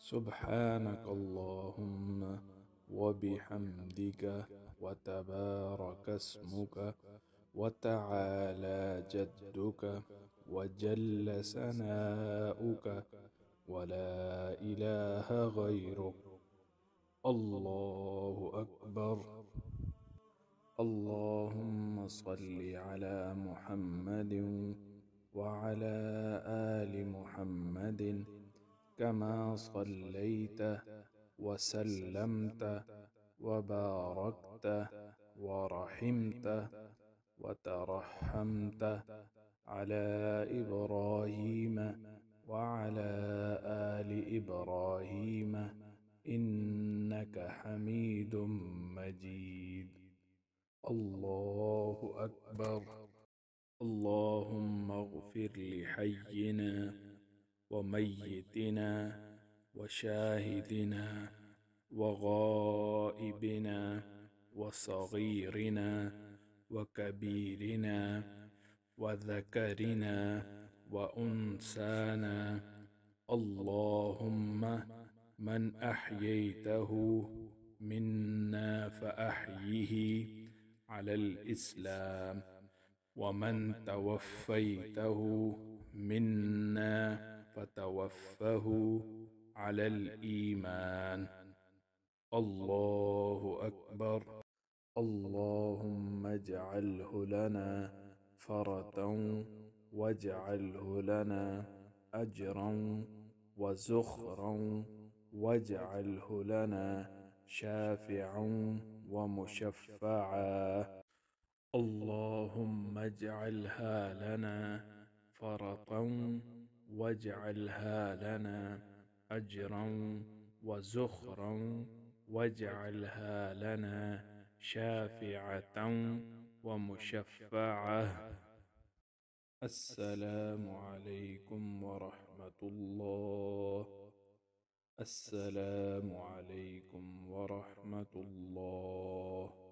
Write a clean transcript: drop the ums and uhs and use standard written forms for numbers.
سبحانك اللهم وبحمدك وتبارك اسمك وتعالى جدك وجل ثناؤك ولا إله غيرك. الله أكبر. اللهم صل على محمد وعلى آل محمد كما صليت وسلمت وباركت ورحمت وترحمت على إبراهيم وعلى آل إبراهيم إنك حميد مجيد. الله أكبر. اللهم اغفر لحينا وميتنا وشاهدنا وغائبنا وصغيرنا وكبيرنا وذكرنا وأنسانا. اللهم من أحييته منا فأحيه على الإسلام، ومن توفيته منا فتوفه على الإيمان. الله أكبر. اللهم اجعله لنا فرة واجعله لنا أجرا وزخرا واجعله لنا شافعا ومشفعا. اللهم اجعلها لنا فرطا واجعلها لنا أجرا وزخرا واجعلها لنا شافعة ومشفعة. السلام عليكم ورحمة الله. السلام عليكم ورحمة الله.